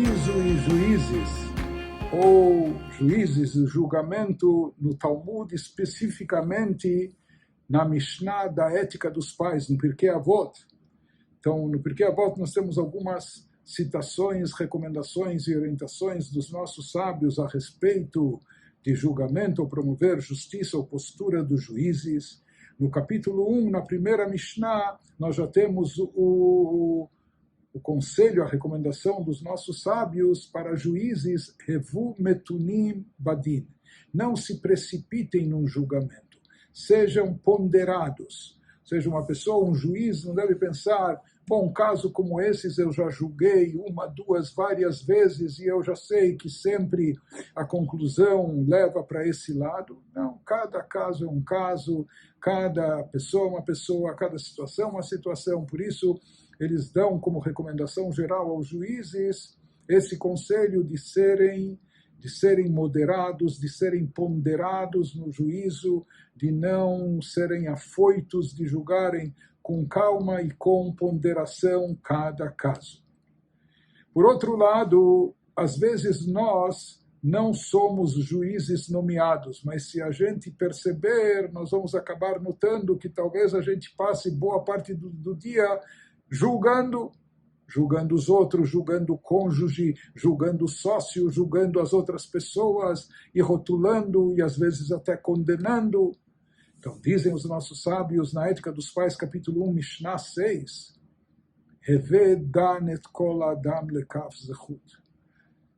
Juízo e juízes, ou juízes e julgamento no Talmud, especificamente na Mishnah da ética dos pais, no Pirkei Avot. Então, no Pirkei Avot nós temos algumas citações, recomendações e orientações dos nossos sábios a respeito de julgamento ou promover justiça ou postura dos juízes. No capítulo 1, na primeira Mishnah, nós já temos o conselho, a recomendação dos nossos sábios para juízes, Revu Metunim Badin. Não se precipitem num julgamento, sejam ponderados. Seja uma pessoa, um juiz, não deve pensar, bom, um caso como esses eu já julguei uma, duas, várias vezes e eu já sei que sempre a conclusão leva para esse lado. Não, cada caso é um caso, cada pessoa é uma pessoa, cada situação é uma situação. Por isso, eles dão como recomendação geral aos juízes esse conselho de serem moderados, de serem ponderados no juízo, de não serem afoitos, de julgarem com calma e com ponderação cada caso. Por outro lado, às vezes nós não somos juízes nomeados, mas se a gente perceber, nós vamos acabar notando que talvez a gente passe boa parte do dia julgando os outros, julgando o cônjuge, julgando o sócio, julgando as outras pessoas e rotulando e às vezes até condenando. Então, dizem os nossos sábios na Ética dos Pais, capítulo 1, Mishnah 6, Heve dan et kol adam lekaf zechut.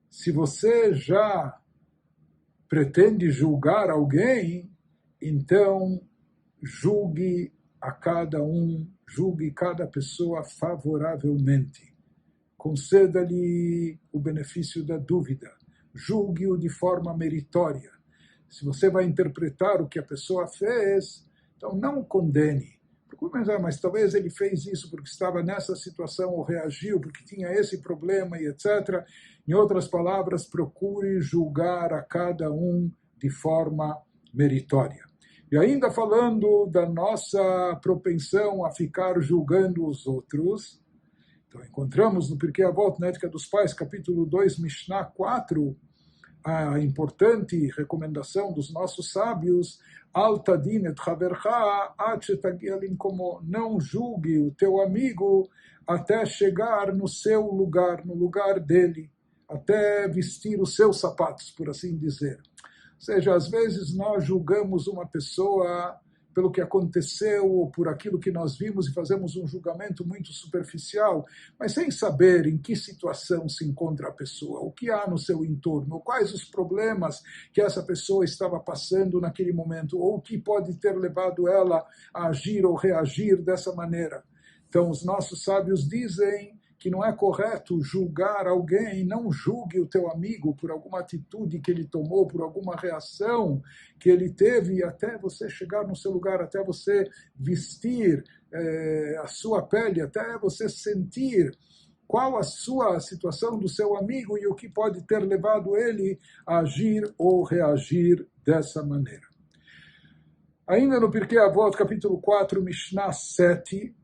Se você já pretende julgar alguém, então julgue a cada um, julgue cada pessoa favoravelmente. Conceda-lhe o benefício da dúvida. Julgue-o de forma meritória. Se você vai interpretar o que a pessoa fez, então não o condene. Mas talvez ele fez isso porque estava nessa situação ou reagiu porque tinha esse problema e etc. Em outras palavras, procure julgar a cada um de forma meritória. E ainda falando da nossa propensão a ficar julgando os outros, então encontramos no Pirkei Avot, na Ética dos Pais, capítulo 2, Mishnah 4, a importante recomendação dos nossos sábios, Al tadin et chavercha ad shetagia limkomo, não julgue o teu amigo até chegar no seu lugar, no lugar dele, até vestir os seus sapatos, por assim dizer. Ou seja, às vezes nós julgamos uma pessoa pelo que aconteceu ou por aquilo que nós vimos e fazemos um julgamento muito superficial, mas sem saber em que situação se encontra a pessoa, o que há no seu entorno, quais os problemas que essa pessoa estava passando naquele momento, ou o que pode ter levado ela a agir ou reagir dessa maneira. Então, os nossos sábios dizem que não é correto julgar alguém, não julgue o teu amigo por alguma atitude que ele tomou, por alguma reação que ele teve, até você chegar no seu lugar, até você vestir a sua pele, até você sentir qual a sua situação do seu amigo e o que pode ter levado ele a agir ou reagir dessa maneira. Ainda no Pirkei Avot, capítulo 4, Mishnah 7,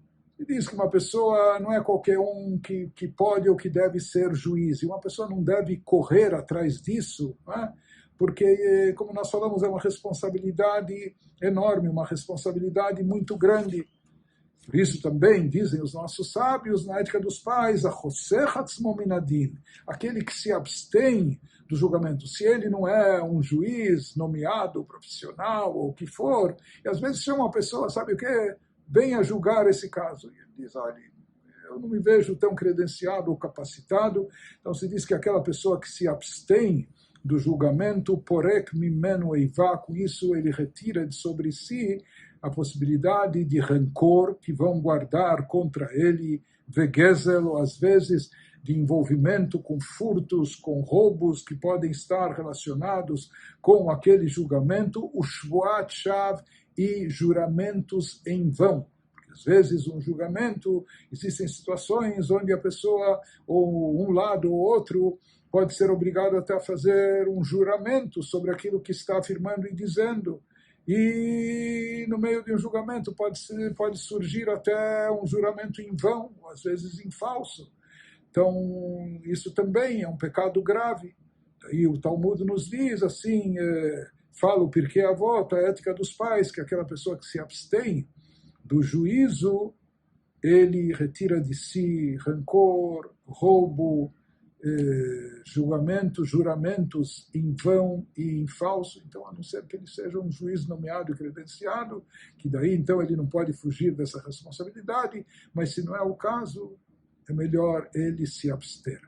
diz que uma pessoa não é qualquer um que pode ou que deve ser juiz. E uma pessoa não deve correr atrás disso, né? Porque, como nós falamos, é uma responsabilidade enorme, uma responsabilidade muito grande. Por isso também dizem os nossos sábios na Ética dos Pais, aquele que se abstém do julgamento, se ele não é um juiz nomeado, profissional ou o que for, e às vezes chama uma pessoa, sabe o quê? Venha julgar esse caso. E ele diz, olha, eu não me vejo tão credenciado ou capacitado. Então se diz que aquela pessoa que se abstém do julgamento, porek mimenu eivá, com isso ele retira de sobre si a possibilidade de rancor que vão guardar contra ele, vegezel, ou às vezes de envolvimento com furtos, com roubos que podem estar relacionados com aquele julgamento, o shvuat shav, e juramentos em vão. Porque às vezes um julgamento, existem situações onde a pessoa, ou um lado ou outro, pode ser obrigado até a fazer um juramento sobre aquilo que está afirmando e dizendo. E no meio de um julgamento pode surgir até um juramento em vão, às vezes em falso. Então, isso também é um pecado grave. E o Talmud nos diz assim, fala o Pirkei Avot, a ética dos pais, que aquela pessoa que se abstém do juízo, ele retira de si rancor, roubo, julgamento, juramentos em vão e em falso. Então, a não ser que ele seja um juiz nomeado e credenciado, que daí então ele não pode fugir dessa responsabilidade, mas se não é o caso, é melhor ele se abster.